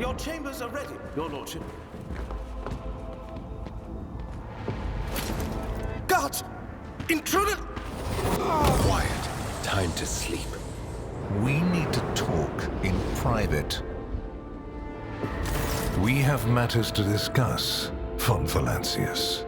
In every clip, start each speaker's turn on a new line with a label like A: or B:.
A: Your chambers are ready, your lordship. Guards! Intruder!
B: Quiet. Time to sleep.
C: We need to talk in private. We have matters to discuss, von Valancius.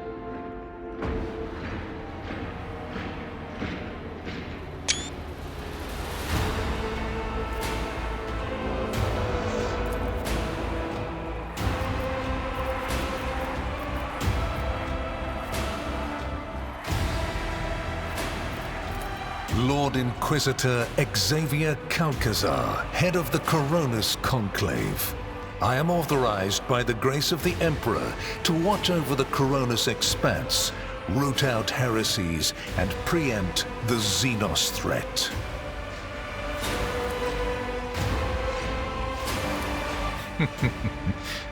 C: Lord Inquisitor Xavier Calcazar, head of the Coronis Conclave. I am authorized by the grace of the Emperor to watch over the Coronis expanse, root out heresies, and preempt the Xenos threat.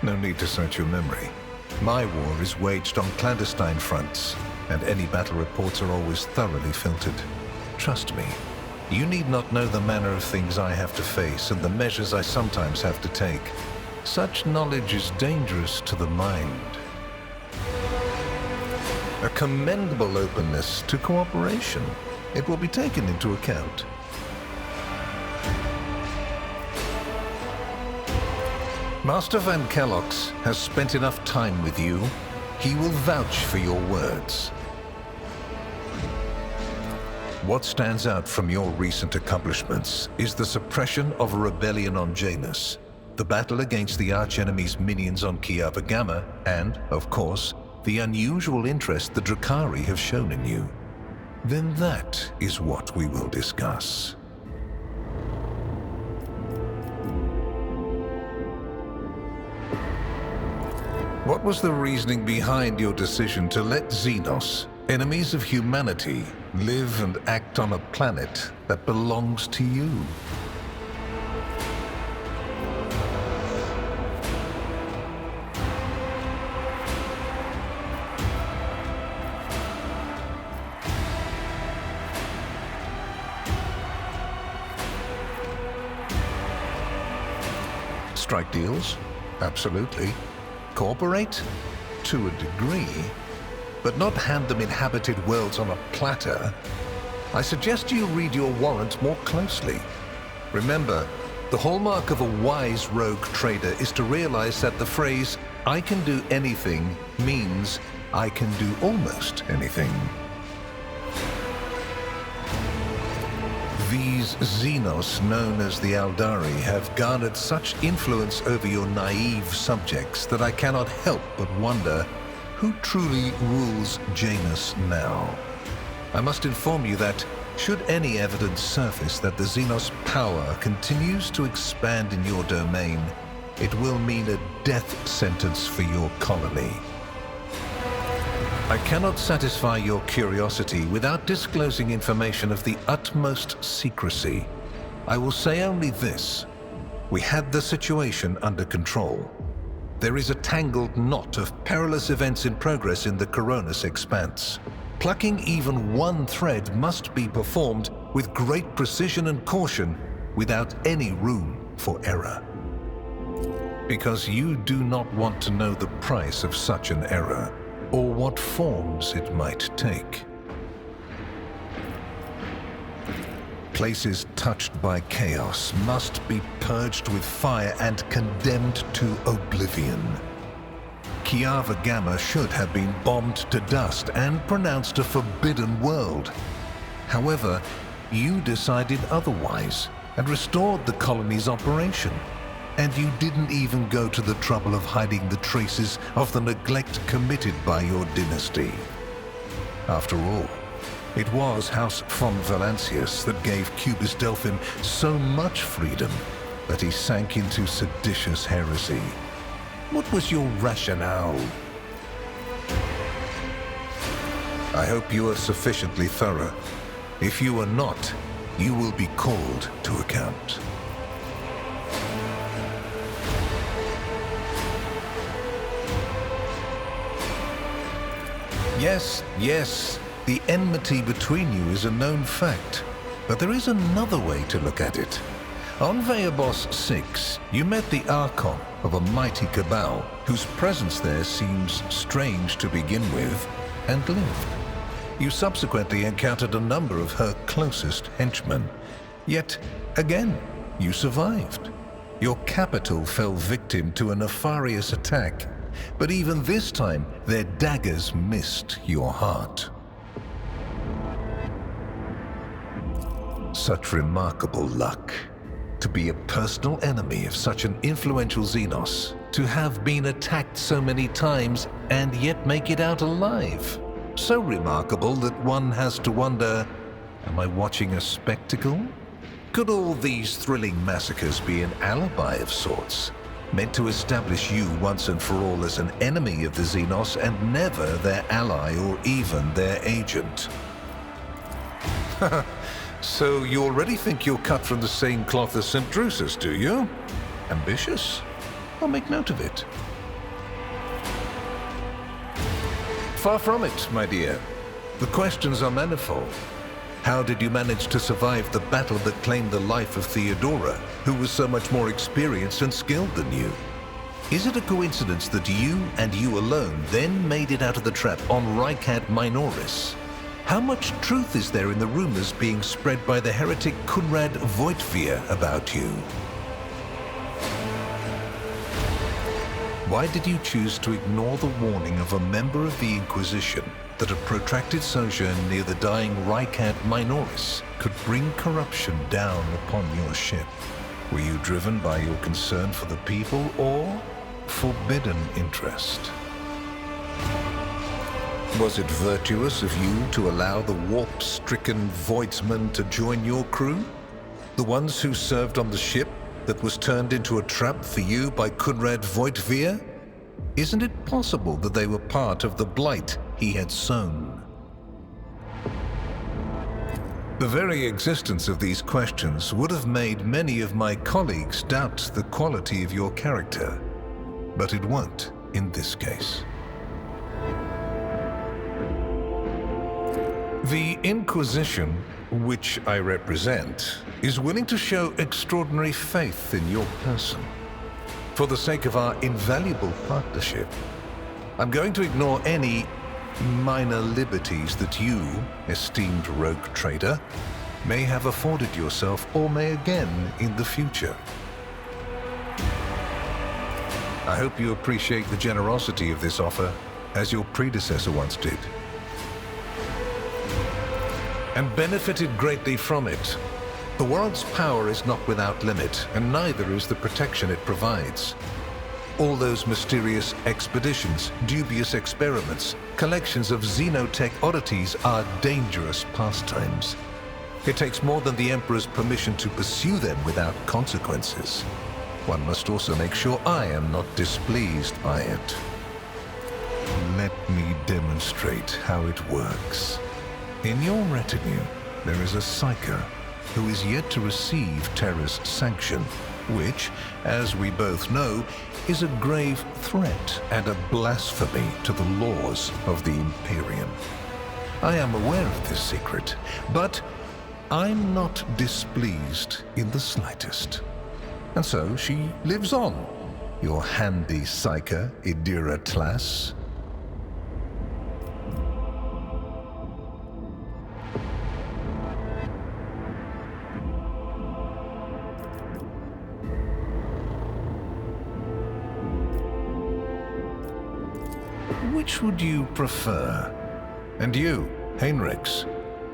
C: No need to search your memory. My war is waged on clandestine fronts, and any battle reports are always thoroughly filtered. Trust me, you need not know the manner of things I have to face and the measures I sometimes have to take. Such knowledge is dangerous to the mind. A commendable openness to cooperation. It will be taken into account. Master Van Kellox has spent enough time with you. He will vouch for your words. What stands out from your recent accomplishments is the suppression of a rebellion on Janus, the battle against the archenemy's minions on Kiava Gamma, and, of course, the unusual interest the Drakari have shown in you. Then that is what we will discuss. What was the reasoning behind your decision to let Xenos, enemies of humanity, live and act on a planet that belongs to you? Strike deals? Absolutely. Cooperate? To a degree. But not hand them inhabited worlds on a platter. I suggest you read your warrant more closely. Remember, the hallmark of a wise rogue trader is to realize that the phrase, "I can do anything," means I can do almost anything. These Xenos, known as the Aldari, have garnered such influence over your naive subjects that I cannot help but wonder who truly rules Janus now. I must inform you that, should any evidence surface that the Xenos power continues to expand in your domain, it will mean a death sentence for your colony. I cannot satisfy your curiosity without disclosing information of the utmost secrecy. I will say only this. We had the situation under control. There is a tangled knot of perilous events in progress in the Coronis expanse. Plucking even one thread must be performed with great precision and caution, without any room for error. Because you do not want to know the price of such an error, or what forms it might take. Places touched by chaos must be purged with fire and condemned to oblivion. Kiava Gamma should have been bombed to dust and pronounced a forbidden world. However, you decided otherwise and restored the colony's operation. And you didn't even go to the trouble of hiding the traces of the neglect committed by your dynasty. After all, it was House von Valancius that gave Cubus Delphin so much freedom that he sank into seditious heresy. What was your rationale? I hope you are sufficiently thorough. If you are not, you will be called to account. Yes, the enmity between you is a known fact. But there is another way to look at it. On Veabos 6, you met the Archon of a mighty cabal, whose presence there seems strange to begin with, and lived. You subsequently encountered a number of her closest henchmen. Yet, again, you survived. Your capital fell victim to a nefarious attack, but even this time, their daggers missed your heart. Such remarkable luck. To be a personal enemy of such an influential Xenos, to have been attacked so many times and yet make it out alive. So remarkable that one has to wonder, am I watching a spectacle? Could all these thrilling massacres be an alibi of sorts, meant to establish you once and for all as an enemy of the Xenos and never their ally or even their agent? So you already think you're cut from the same cloth as St. Drusus, do you? Ambitious? I'll make note of it. Far from it, my dear. The questions are manifold. How did you manage to survive the battle that claimed the life of Theodora, who was so much more experienced and skilled than you? Is it a coincidence that you and you alone then made it out of the trap on Raikat Minoris? How much truth is there in the rumors being spread by the heretic Kunrad Voitvir about you? Why did you choose to ignore the warning of a member of the Inquisition that a protracted sojourn near the dying Raikat Minoris could bring corruption down upon your ship? Were you driven by your concern for the people or forbidden interest? Was it virtuous of you to allow the warp-stricken Voidsmen to join your crew? The ones who served on the ship that was turned into a trap for you by Kunrad Voitvir? Isn't it possible that they were part of the blight he had sown? The very existence of these questions would have made many of my colleagues doubt the quality of your character, but it won't in this case. The Inquisition, which I represent, is willing to show extraordinary faith in your person. For the sake of our invaluable partnership, I'm going to ignore any minor liberties that you, esteemed rogue trader, may have afforded yourself or may again in the future. I hope you appreciate the generosity of this offer, as your predecessor once did, and benefited greatly from it. The world's power is not without limit, and neither is the protection it provides. All those mysterious expeditions, dubious experiments, collections of xenotech oddities are dangerous pastimes. It takes more than the Emperor's permission to pursue them without consequences. One must also make sure I am not displeased by it. Let me demonstrate how it works. In your retinue, there is a psyker who is yet to receive Terra's sanction, which, as we both know, is a grave threat and a blasphemy to the laws of the Imperium. I am aware of this secret, but I'm not displeased in the slightest. And so she lives on, your handy psyker, Idira Tlass. Which would you prefer? And you, Heinrichs,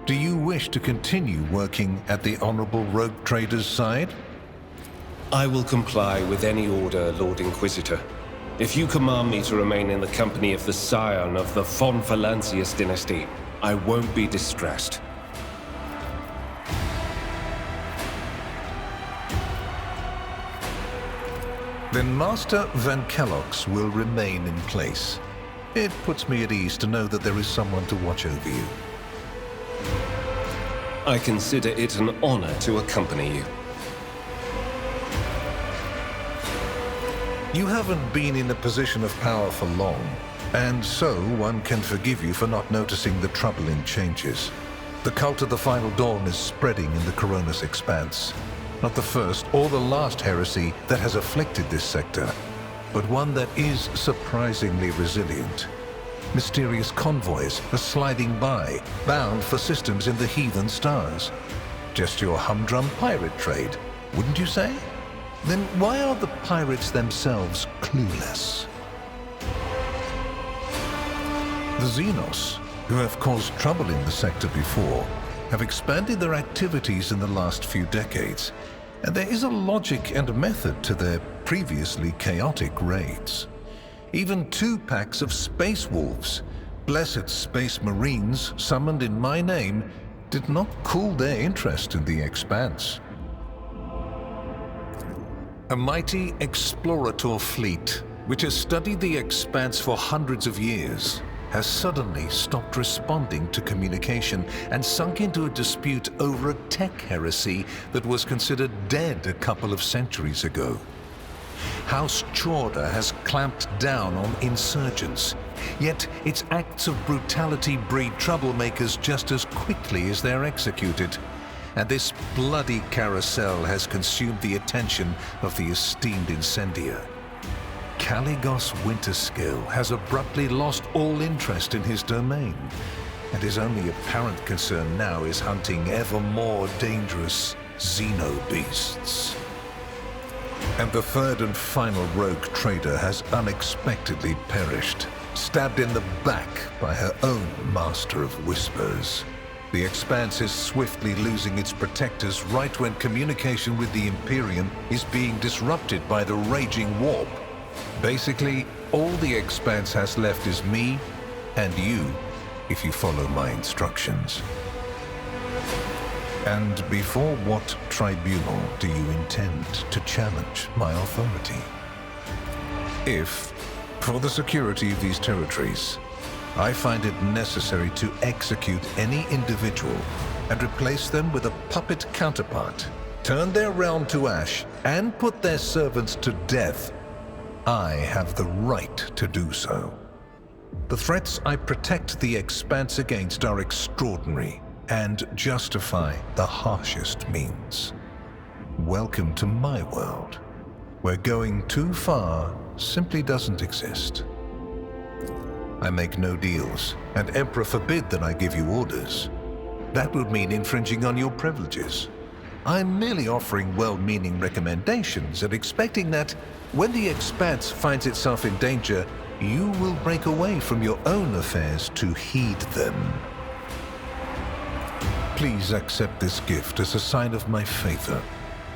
C: do you wish to continue working at the Honorable Rogue Trader's side?
B: I will comply with any order, Lord Inquisitor. If you command me to remain in the company of the scion of the von Valancius dynasty, I won't be distressed.
C: Then Master Van Kellogg's will remain in place. It puts me at ease to know that there is someone to watch over you.
B: I consider it an honor to accompany you.
C: You haven't been in a position of power for long, and so one can forgive you for not noticing the troubling changes. The cult of the Final Dawn is spreading in the Coronis expanse. Not the first or the last heresy that has afflicted this sector, but one that is surprisingly resilient. Mysterious convoys are sliding by, bound for systems in the heathen stars. Just your humdrum pirate trade, wouldn't you say? Then why are the pirates themselves clueless? The Xenos, who have caused trouble in the sector before, have expanded their activities in the last few decades, and there is a logic and method to their previously chaotic raids. Even 2 packs of space wolves, blessed space marines summoned in my name, did not cool their interest in the expanse. A mighty explorator fleet, which has studied the expanse for hundreds of years, has suddenly stopped responding to communication and sunk into a dispute over a tech heresy that was considered dead a couple of centuries ago. House Chorda has clamped down on insurgents, yet its acts of brutality breed troublemakers just as quickly as they're executed. And this bloody carousel has consumed the attention of the esteemed incendiar. Caligos Winterskill has abruptly lost all interest in his domain, and his only apparent concern now is hunting ever more dangerous xenobeasts. And the third and final rogue trader has unexpectedly perished, stabbed in the back by her own master of whispers. The Expanse is swiftly losing its protectors right when communication with the Imperium is being disrupted by the raging warp. Basically, all the Expanse has left is me and you, if you follow my instructions. And before what tribunal do you intend to challenge my authority? If, for the security of these territories, I find it necessary to execute any individual and replace them with a puppet counterpart, turn their realm to ash, and put their servants to death, I have the right to do so. The threats I protect the Expanse against are extraordinary and justify the harshest means. Welcome to my world, where going too far simply doesn't exist. I make no deals, and Emperor forbid that I give you orders. That would mean infringing on your privileges. I'm merely offering well-meaning recommendations and expecting that, when the Expanse finds itself in danger, you will break away from your own affairs to heed them. Please accept this gift as a sign of my favor.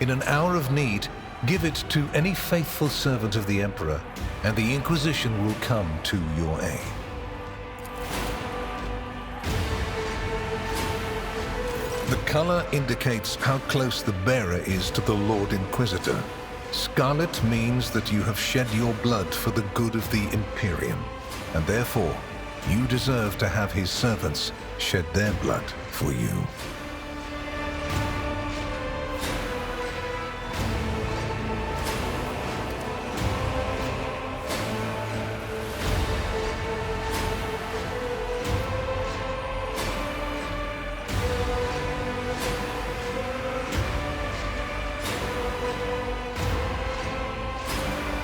C: In an hour of need, give it to any faithful servant of the Emperor, and the Inquisition will come to your aid. The color indicates how close the bearer is to the Lord Inquisitor. Scarlet means that you have shed your blood for the good of the Imperium, and therefore, you deserve to have his servants shed their blood for you.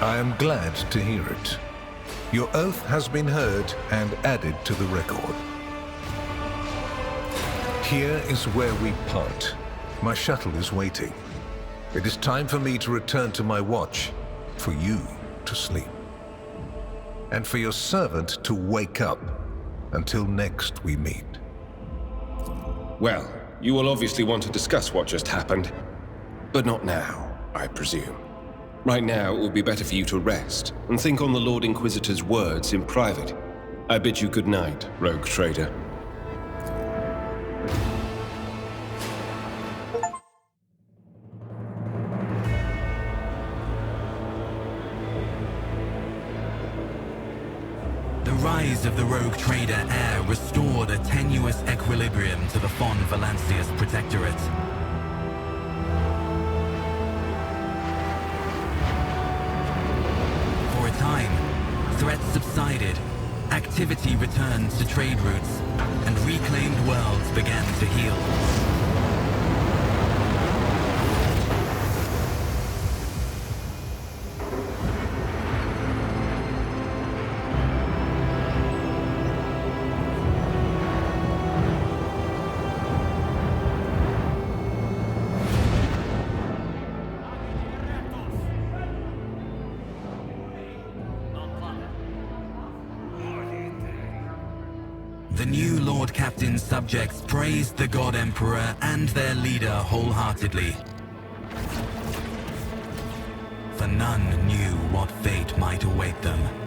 C: I am glad to hear it. Your oath has been heard and added to the record. Here is where we part. My shuttle is waiting. It is time for me to return to my watch, for you to sleep, and for your servant to wake up until next we meet.
B: Well, you will obviously want to discuss what just happened, but not now, I presume. Right now, it would be better for you to rest and think on the Lord Inquisitor's words in private. I bid you good night, rogue trader.
D: The rise of the rogue trader heir restored a tenuous equilibrium to the Fon Valancius Protectorate. For a time, threats subsided, activity returned to trade routes, and reclaimed worlds began to heal. The new Lord Captain's subjects praised the God Emperor and their leader wholeheartedly. For none knew what fate might await them.